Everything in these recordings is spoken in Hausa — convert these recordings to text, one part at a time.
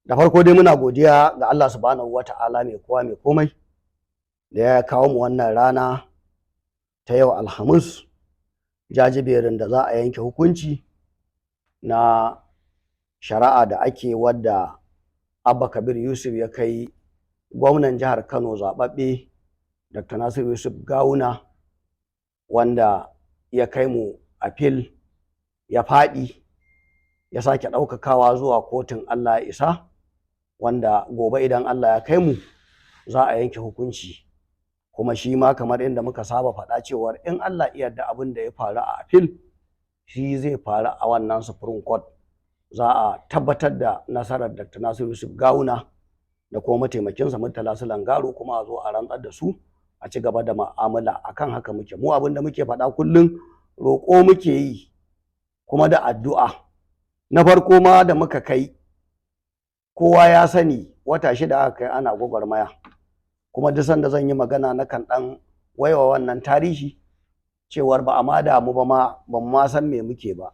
Da farko dai muna godiya ga Allah subhanahu wata'ala mai kowa mai komai da ya kawo mu wannan rana ta yau Alhamis, jajiberin da za a yanke hukunci na shari'a da ake wadda Abba Kabir Yusuf ya kai gwamnan jihar Kano zaɓaɓɓe Dr. Nasiru Yusuf Gawuna, wanda ya kai mu appeal ya faɗi, ya sake ɗaukakawa zuwa kotun Allah ya isa, wanda gobe idan Allah ya kai mu za a yanke hukunci. Kuma shi ma kamar inda muka saba faɗa cewar in Allah ya yarda abin da ya faru a appeal shi zai faru a wannan Supreme Court. Za a tabbatar da nasarar Dr. Nasiru Yusuf Gawuna da kuma mataimakinsa Murtala Sulangaro, kuma a zo a rantsar da su a ci gaba da mu'amala. Akan haka muke, mu abin da muke faɗa kullum roƙo muke yi kuma da addu'a. Na farko ma da muka kai, kowa ya sani wata 6 aka kai ana gwagwarmaya, kuma duk sanda zan yi magana na kan ɗan waiwa wannan tarihi cewar ba a ma damu ba, ban ma san me muke ba.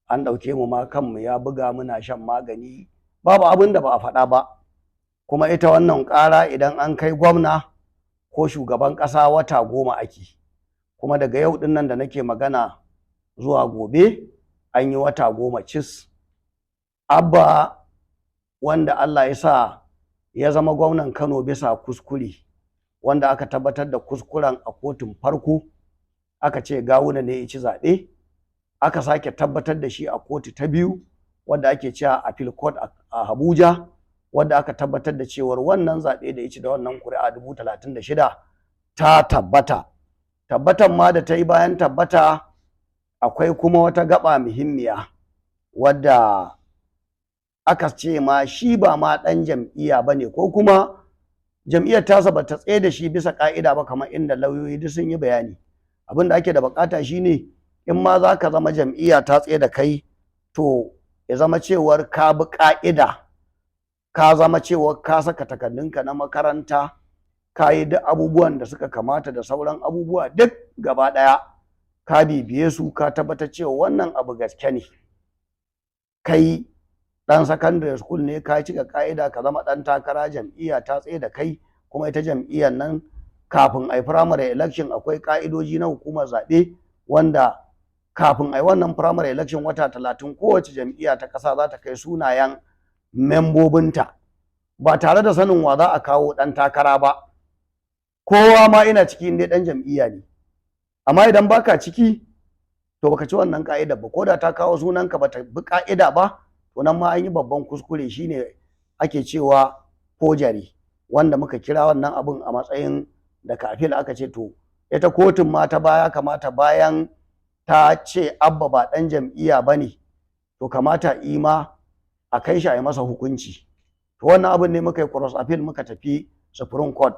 An ɗauke mu ma kanmu ya buga, muna shan magani, babu abin da ba a faɗa ba. Kuma ita wannan ƙara idan an kai gwamna ko shugaban ƙasa wata 10 ake, kuma daga yau ɗin nan da nake magana zuwa gobe an yi wata 10 cis. Abba, wanda Allah ya sa ya zama gwamnan Kano bisa kuskure, wanda aka tabbatar da kuskuren a kotun farko, aka ce Gawuna ne ya ci zaɓe, aka sake tabbatar da shi a kotu ta biyu wadda ake cewa appeal court a Abuja, wadda aka tabbatar da cewar wannan zaɓe da ya ci da wannan ƙuri'a 36,000 ta tabbata. Tabbatan ma da ta yi bayan tabbata, akwai kuma wata gaba muhimmiya wadda aka ce ma shi ba ma ɗan jam'iyya ba ne, ko kuma jam'iyyar tasa ba ta tsaye da shi bisa ƙa'ida ba, kamar inda lauyoyi duk sun yi bayani. Abin da ake da buƙata shine in ma za ka zama jam'iyya ta tsaye da kai, to ya zama cewar ka bi ƙa'ida, ka zama cewar ka saka takardunka na makaranta, ka yi duk abubuwan da suka kamata da sauran abubuwa duk gaba ɗaya ka bibiye su, ka tabbatar cewa wannan abu gaske ne, kai ɗan secondary school ne, ka cika ƙa'ida ka zama ɗan takara, jam'iyya ta tsaye da kai. Kuma ita jam'iyyar nan kafin a yi primary election akwai ƙa'idoji na hukumar zaɓe, wanda kafin a yi wannan primary election wata 30 kowace jam'iyya ta ƙasa za ta kai sunayen membobinta, ba tare da sanin wa za a kawo ɗan takara ba. Kowa ma ina ciki inda ɗan jam'iyya ne, amma idan baka ciki to baka ci wannan ƙa'idar ba, ko da ta kawo sunanka ba ta bi ƙa'ida ba, to nan ma an yi babban kuskure, shine ake cewa forgery, wanda muka kira wannan abun a matsayin da kafil. Aka ce to ita kotun ma ta baya kamata, bayan ta ce Abba ba ɗan jam'iyya ba ne, to kamata ima a kai shi a yi masa hukunci. To wannan abin ne muka yi cross appeal, muka tafi Supreme Court.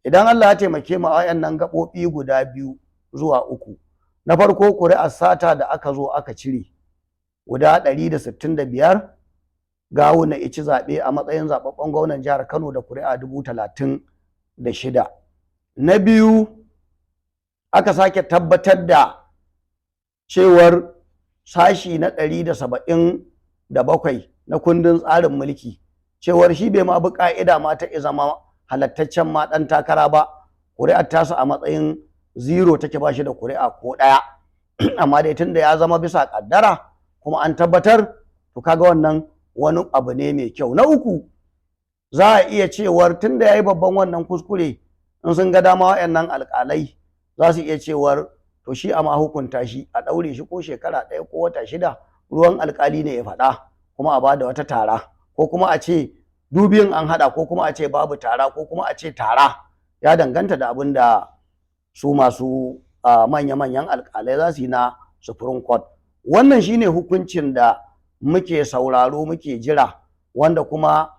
Idan Allah ya taimake mu a wayannan gaɓoɓi guda 2 zuwa 3, na farko ƙuri'ar sata da aka zo aka cire guda 165, Gawuna ya ci zaɓe a matsayin zaɓaɓɓen gwamnan jihar Kano da ƙuri'a 36,000. Na biyu, aka sake tabbatar da cewar sashi na 177 na kundin tsarin mulki, cewar shi bai ma bi ƙa'ida ma ta zama halattaccen ma ɗan takara ba. Ƙuri'ar tasa a matsayin 0 take, ba shi da ƙuri'a ko ɗaya. Amma dai tunda ya zama bisa ƙaddara kuma an tabbatar, to kaga wannan wani abu ne mai kyau. Na uku, za a iya cewar tunda ya yi babban wannan kuskure, in sun ga dama wayannan alƙalai za su iya cewar to shi a ma hukunta shi, a ɗaure shi ko shekara 1 ko wata 6, ruwan alƙali ne ya faɗa, kuma a bada wata tara, ko kuma a ce dubiyin an haɗa, ko kuma a ce babu tara, ko kuma a ce tara. Ya danganta da abin da su masu manya-manyan alƙalai za su yi na Supreme Court. Wannan shine hukuncin da muke sauraro, muke jira, wanda kuma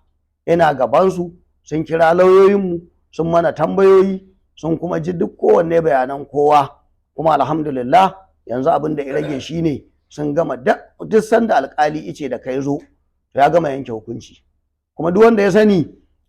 ina gabansu, sun kira lauyoyinmu, sun mana tambayoyi, sun kuma ji duk kowanne bayanan kowa. Kuma alhamdulillah yanzu abin da ya rage shine sun gama duk sanda alƙali ice da kai zo, to ya gama yanke hukunci. Kuma duk wanda ya sani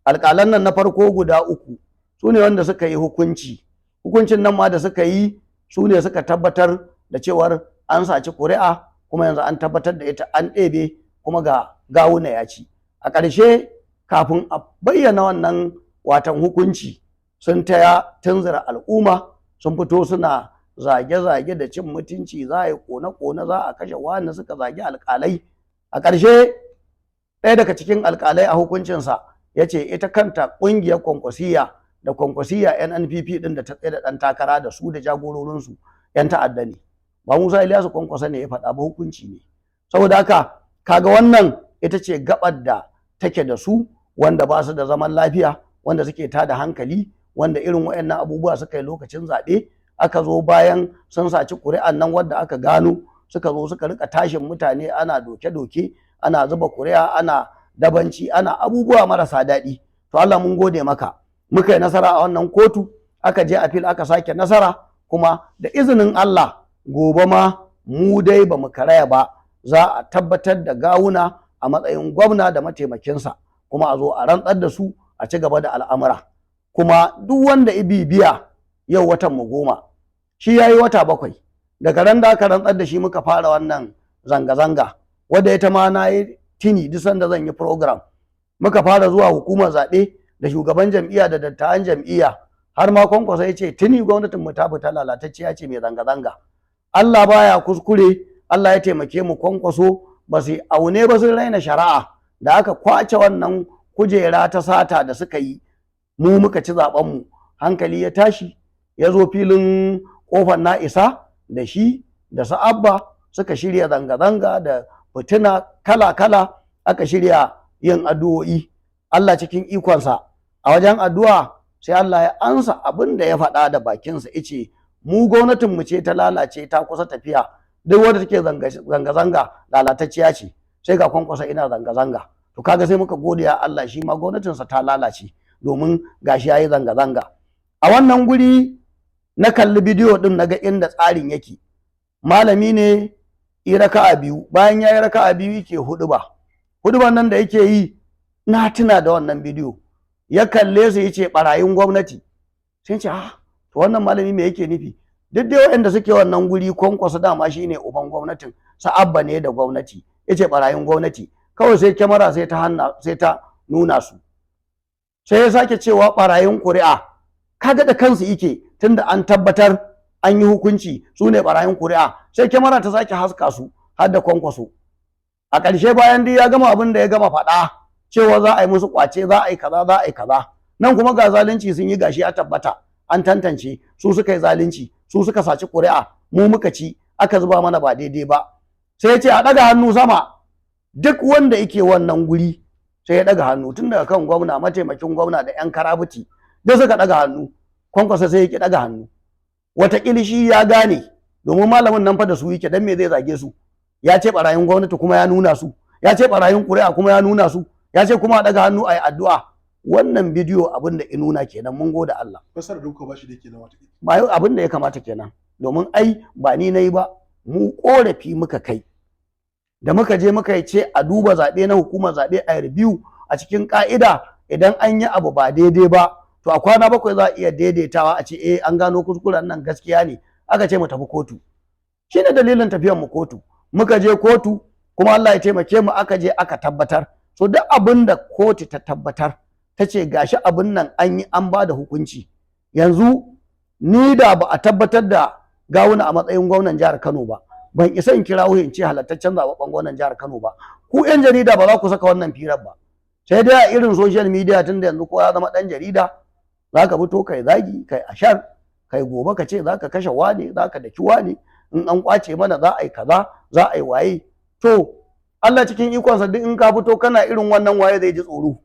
alƙalan nan na farko guda 3 su ne wanda suka yi hukuncin nan ma da suka yi, su ne suka tabbatar da cewar an saci ƙuri'a, kuma yanzu an tabbatar da ita an ɗebe, kuma ga Gawuna ya ci. a ƙarshe kafin a bayyana wannan watan hukunci sun taya tunzura al'umma, sun fito suna zage-zage da cin mutunci, za a yi kone-kone, za a kashe wani, suka zagi alƙalai. A ƙarshe ɗaya daga cikin alƙalai a hukuncinsa ya ce ita kanta ƙungiyar Kwankwasiyya da Kwankwasiyya NNPP ɗin da ta tsaye da ɗan takara da su da jagororinsu 'yan ta'adda ne. Ba Musa Ilyasu Kwankwasa ne ya faɗa ba, hukunci ne. Saboda haka kaga wannan ita ce gabar da take da su, wanda ba su da zaman lafiya, wanda suke tada hankali, wanda irin waɗannan abubuwa suka yi lokacin zaɓe. Aka zo bayan sun saci ƙuri'an nan wadda aka gano, suka zo suka rika tashin mutane, ana doke-doke, ana zuba ƙuri'a, ana dabanci, ana abubuwa marasa daɗi. To Allah mun gode maka, muka yi nasara a wannan kotu, aka je appeal aka sake nasara, kuma da izinin Allah gobe ma mu dai ba mu karaya ba, za a tabbatar da Gawuna a matsayin gwamna da mataimakinsa, kuma a zo a rantsar da su a ci gaba da al'amura. Kuma duk wanda ya bibiya yau watan mu 10, shi yayi wata 7 daga ran da aka rantsar da shi muka fara wannan zanga-zanga, wadda ita ma na yi tini duk sanda zan yi program. Muka fara zuwa hukumar zaɓe da shugaban jam'iyya da dattawan jam'iyya, har ma Kwankwasa ya ce tuni gwamnatin mu ta fita lalatacciya ce mai zanga-zanga. Allah baya kuskure, Allah ya taimake mu. Kwankwaso ba su aune ba, sun raina shari'a. Da aka kwace wannan kujera ta sata da suka yi, mu muka ci zaben mu. Hankali ya tashi, ya zo filin kofar na isa da shi da Abba suka shirya zanga-zanga da fitina kala-kala, aka shirya yin addu'o'i. Allah cikin ikonsa a wajen addu'a sai Allah ya ansa abin da ya faɗa da bakinsa, yace mu gwamnatin mu ce ta lalace, ta kusa tafiya, duk wanda take zanga-zanga lalatacciya ce. Sai ga Kwankwasa ina zanga-zanga. To kaga sai muka gode ya Allah, shi ma gwamnatinsa ta lalace domin gashi yayi zanga-zanga. A wannan guri na kalli bidiyo din, naga inda tsarin yake. Malami ne yi raka'a 2, bayan yayi raka'a 2 yake huduban nan da yake yi, na tuna da wannan bidiyo. Ya kalle su yace barayin gwamnati. Sai ce to wannan malami me yake nufi? Duk dai waɗanda suke wannan guri, Kwankwasa dama shine uban gwamnatin, Abba ne da gwamnati, yace barayin gwamnati. Kawai sai kyamara sai ta nuna su. Sai ya sake cewa barayin ƙuri'a. Kaga da kansu yake, tunda an tabbatar an yi hukunci su ne barayin ƙuri'a. Sai kyamara ta sake haska su har da Kwankwaso. A ƙarshe bayan dai ya gama abin da ya gama faɗa, cewa za a yi musu ƙwace, za a yi kaza, za a yi kaza. Nan kuma ga zalunci sun yi, gashi ya tabbata an tantance su suka yi zalunci, su suka saci ƙuri'a, mu muka ci, aka zuba mana ba daidai ba. Sai ya ce a ɗaga hannu sama. Duk wanda yake wannan guri sai ya ɗaga hannu, tun daga kan gwamna, mataimakin gwamna da 'yan karabuti da suka ɗaga hannu. Kwankwasa sai ya ki ɗaga hannu. Wataƙila shi ya gane, domin malamin nan fa da su yake, dan me zai zage su? Ya ce barayin gwamnati kuma ya nuna su, ya ce barayin ƙuri'a kuma ya nuna su, ya ce kuma a ɗaga hannu a yi addu'a. Wannan bidiyo abin da ya nuna kenan, mun gode Allah. Fasar da kuka bashi da kenan wata. Ba abin da ya kamata kenan, domin ai ba ni nayi ba, mu korafi muka kai. Da muka je muka ce a duba zaɓe na hukumar zaɓe a review a cikin ƙa'ida, idan an yi abu ba daidai ba, to a kwana 7 za a iya daidaitawa, a ce an gano kuskuren nan gaskiya ne, aka ce mu tafi kotu. Shine dalilin tafiyar mu kotu. Muka je kotu, kuma Allah ya taimake mu, aka je aka tabbatar. So duk abin da kotu ta tabbatar, ta ce gashi abin nan an yi, an ba da hukunci. Yanzu ni da ba a tabbatar da Gawuna a matsayin gwamnan jihar Kano ba, ban isa in kira in ce halattaccen zababben gwamnan jihar Kano ba. Ku 'yan jarida ba za ku saka wannan firar ba. Sai dai a irin social media, tunda yanzu kowa ya zama ɗan jarida, za ka fito kai zagi, kai ashar, kai gobe ka ce za ka kashe wane, za ka daki wane, in an kwace mana za a yi kaza, za a yi waye. To Allah cikin ikonsa duk in ka fito kana irin wannan, waye zai ji tsoro?